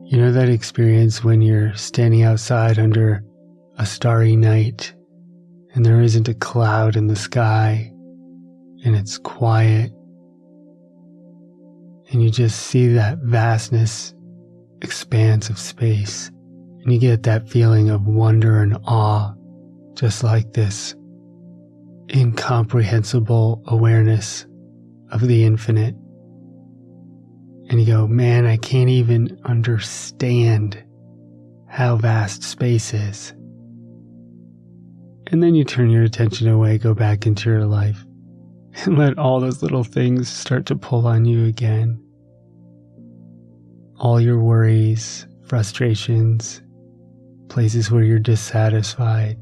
You know that experience when you're standing outside under a starry night and there isn't a cloud in the sky and it's quiet and you just see that vastness, expanse of space, and you get that feeling of wonder and awe, just like this incomprehensible awareness of the infinite. And you go, man, I can't even understand how vast space is. And then you turn your attention away, go back into your life, and let all those little things start to pull on you again. All your worries, frustrations, places where you're dissatisfied.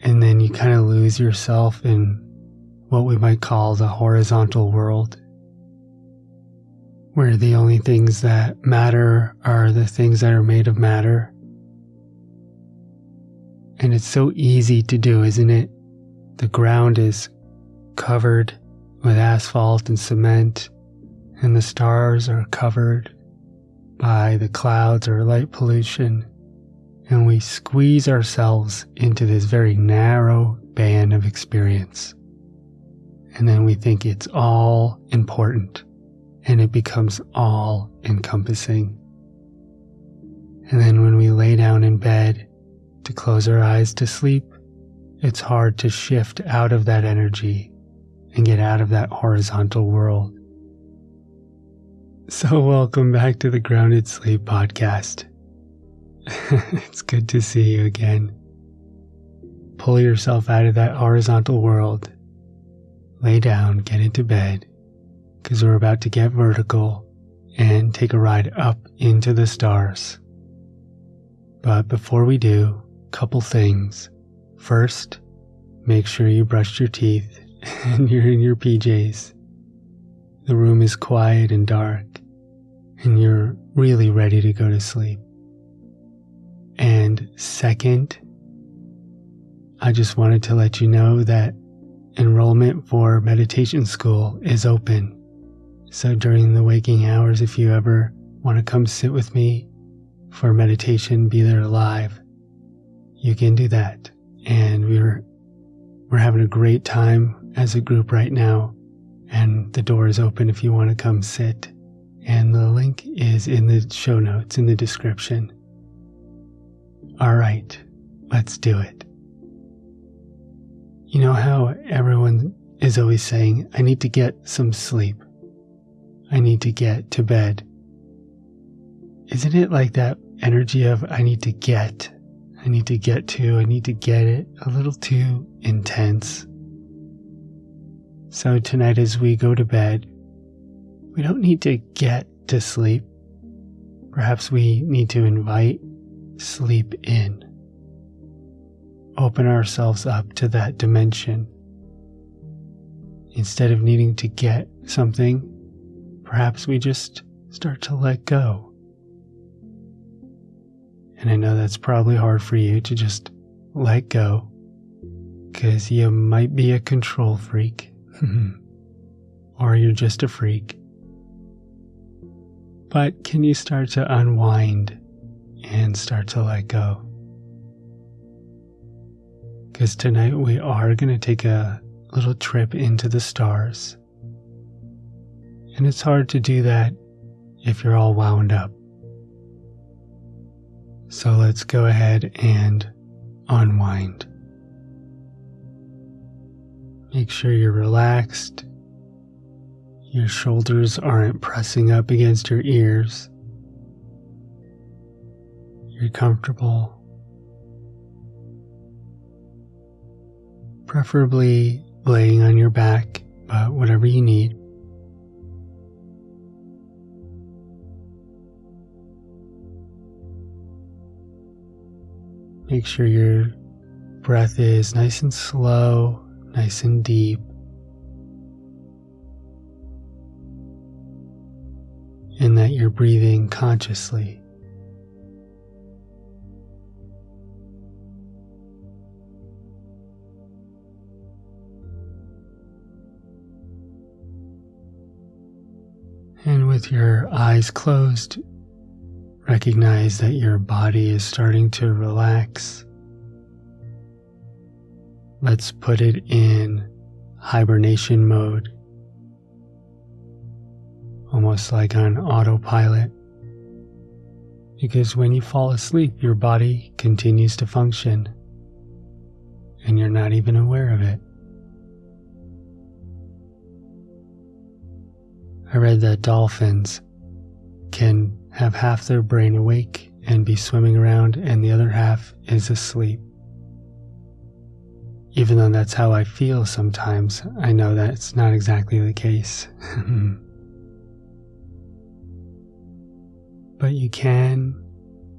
And then you kind of lose yourself in what we might call the horizontal world, where the only things that matter are the things that are made of matter. And it's so easy to do, isn't it? The ground is covered with asphalt and cement, and the stars are covered by the clouds or light pollution, and we squeeze ourselves into this very narrow band of experience. And then we think it's all important, and it becomes all encompassing. And then when we lay down in bed to close our eyes to sleep, it's hard to shift out of that energy and get out of that horizontal world. So welcome back to the Grounded Sleep Podcast. It's good to see you again. Pull yourself out of that horizontal world. Lay down, get into bed, because we're about to get vertical and take a ride up into the stars. But before we do, a couple things. First, make sure you brushed your teeth and you're in your PJs. The room is quiet and dark, and you're really ready to go to sleep. And second, I just wanted to let you know that enrollment for meditation school is open. So during the waking hours, if you ever want to come sit with me for meditation, be there live, you can do that. And we're having a great time as a group right now, and the door is open if you want to come sit. And the link is in the show notes in the description. All right, let's do it. You know how everyone is always saying, I need to get some sleep. I need to get to bed. Isn't it like that energy of I need to get to, I need to get it a little too intense? So tonight as we go to bed, we don't need to get to sleep. Perhaps we need to invite sleep in. Open ourselves up to that dimension. Instead of needing to get something, perhaps we just start to let go. And I know that's probably hard for you to just let go, because you might be a control freak, or you're just a freak. But can you start to unwind and start to let go? Because tonight we are going to take a little trip into the stars. And it's hard to do that if you're all wound up. So let's go ahead and unwind. Make sure you're relaxed. Your shoulders aren't pressing up against your ears. You're comfortable. Preferably laying on your back, but whatever you need. Make sure your breath is nice and slow, nice and deep. And that you're breathing consciously. And with your eyes closed, recognize that your body is starting to relax. Let's put it in hibernation mode, almost like on autopilot. Because when you fall asleep, your body continues to function, and you're not even aware of it. I read that dolphins can have half their brain awake and be swimming around, and the other half is asleep. Even though that's how I feel sometimes, I know that's not exactly the case. But you can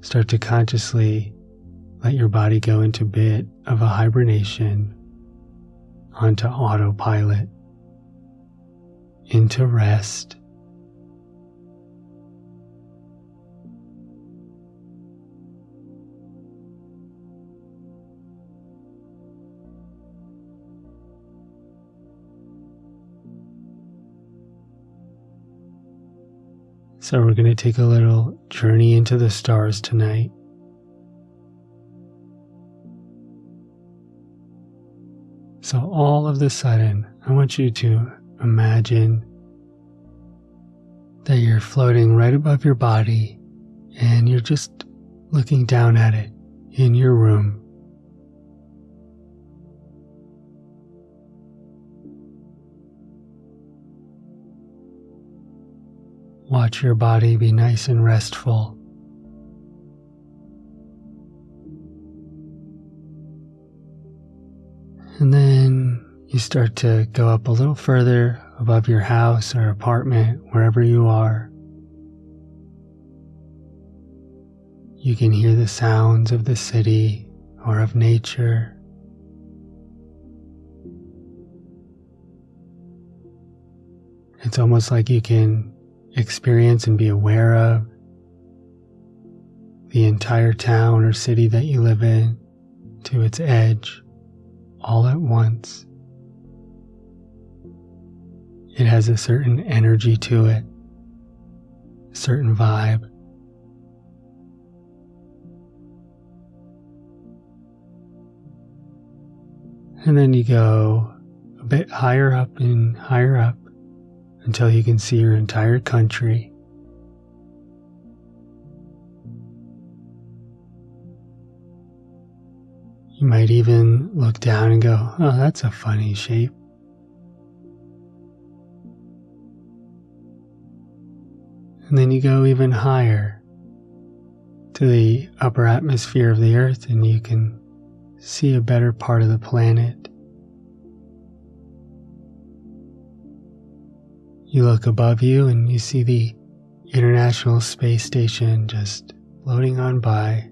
start to consciously let your body go into a bit of a hibernation, onto autopilot, into rest. So we're going to take a little journey into the stars tonight. So all of a sudden, I want you to imagine that you're floating right above your body and you're just looking down at it in your room. Watch your body be nice and restful. And then you start to go up a little further above your house or apartment, wherever you are. You can hear the sounds of the city or of nature. It's almost like you can experience and be aware of the entire town or city that you live in to its edge all at once. It has a certain energy to it, a certain vibe. And then you go a bit higher up and higher up until you can see your entire country. You might even look down and go, oh, that's a funny shape. And then you go even higher to the upper atmosphere of the earth and you can see a better part of the planet. You look above you and you see the International Space Station just floating on by.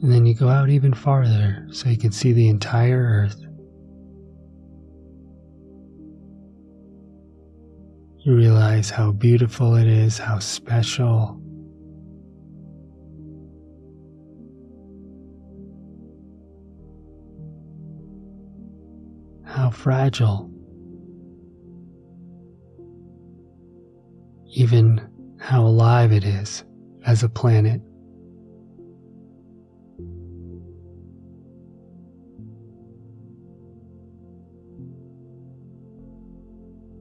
And then you go out even farther so you can see the entire Earth. You realize how beautiful it is, how special. How fragile. Even how alive it is as a planet.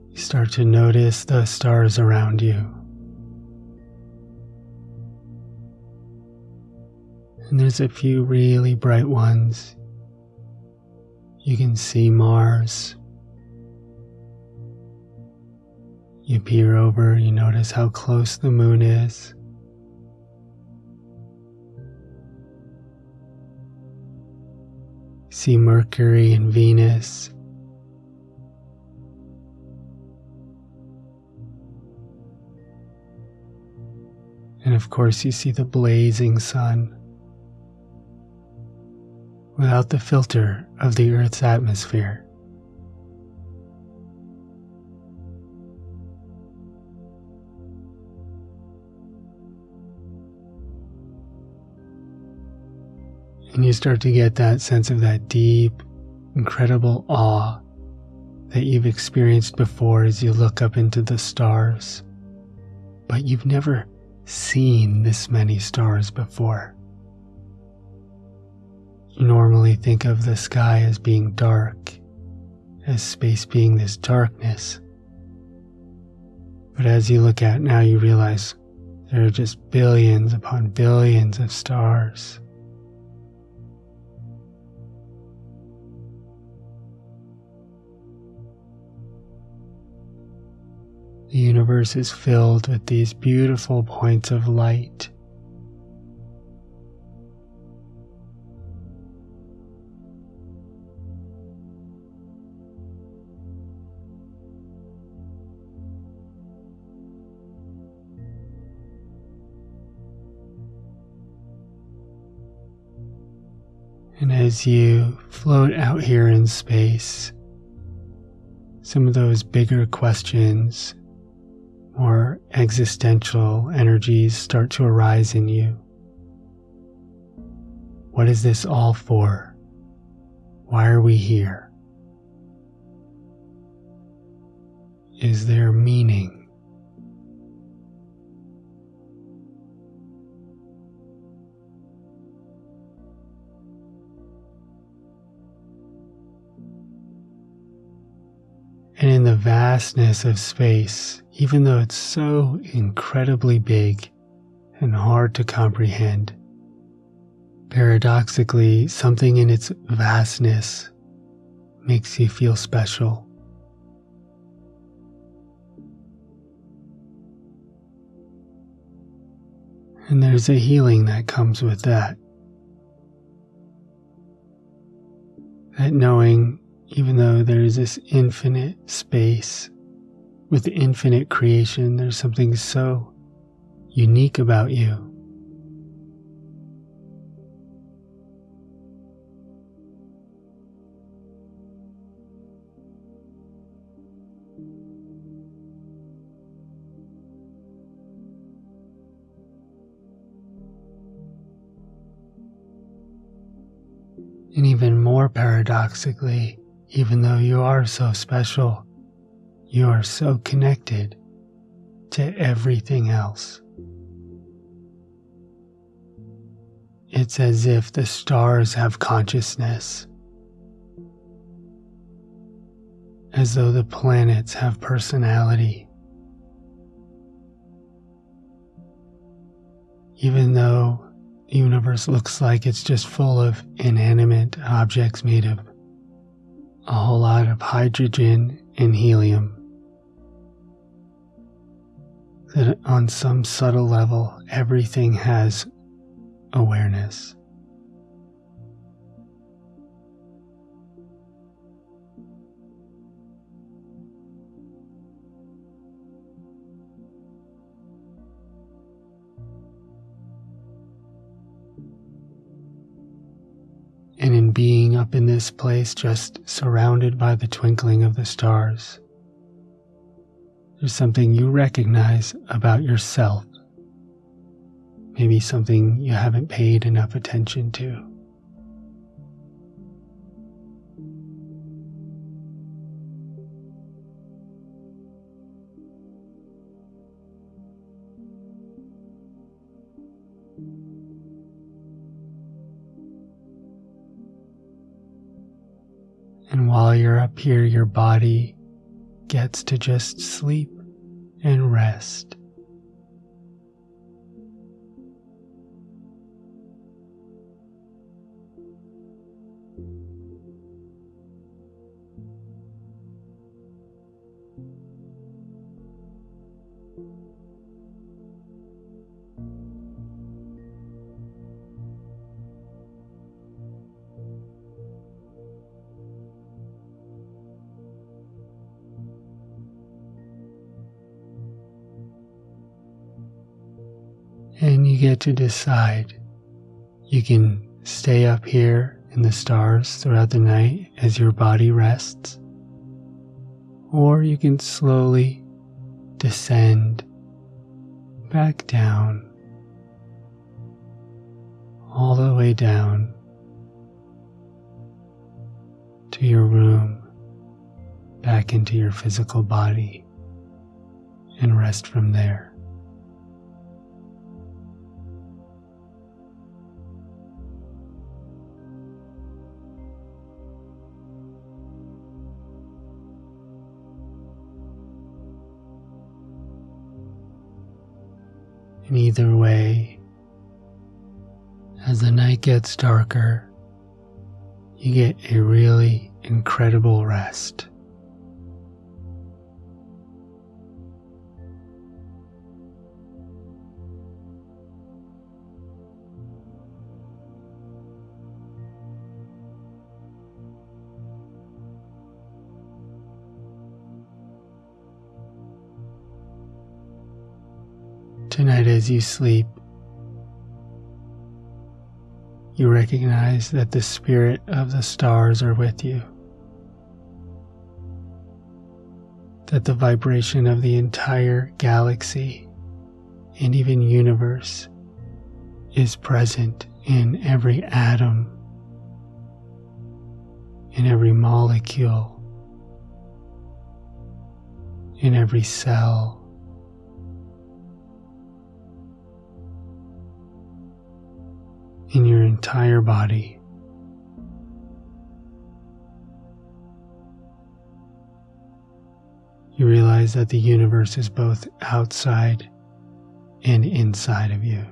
You start to notice the stars around you. And there's a few really bright ones. You can see Mars. You peer over, you notice how close the moon is. See Mercury and Venus. And of course you see the blazing sun without the filter of the Earth's atmosphere. And you start to get that sense of that deep, incredible awe that you've experienced before as you look up into the stars, but you've never seen this many stars before. You normally think of the sky as being dark, as space being this darkness. But as you look at it now, you realize there are just billions upon billions of stars. The universe is filled with these beautiful points of light. And as you float out here in space, some of those bigger questions or existential energies start to arise in you. What is this all for? Why are we here? Is there meaning? And in the vastness of space, even though it's so incredibly big and hard to comprehend, paradoxically, something in its vastness makes you feel special. And there's a healing that comes with that. That knowing, even though there's this infinite space with infinite creation, there's something so unique about you. And even more paradoxically, even though you are so special, you are so connected to everything else. It's as if the stars have consciousness, as though the planets have personality. Even though the universe looks like it's just full of inanimate objects made of a whole lot of hydrogen and helium, that on some subtle level, everything has awareness. And in being up in this place, just surrounded by the twinkling of the stars, there's something you recognize about yourself. Maybe something you haven't paid enough attention to. And while you're up here, your body gets to just sleep and rest. And you get to decide. You can stay up here in the stars throughout the night as your body rests, or you can slowly descend back down, all the way down to your room, back back into your physical body and rest from there. In either way, as the night gets darker, you get a really incredible rest. Tonight, as you sleep, you recognize that the spirit of the stars are with you, that the vibration of the entire galaxy and even universe is present in every atom, in every molecule, in every cell, in your entire body. You realize that the universe is both outside and inside of you.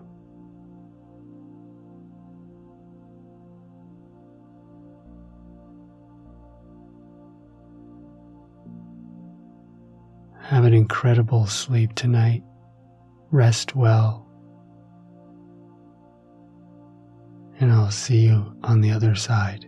Have an incredible sleep tonight. Rest well. And I'll see you on the other side.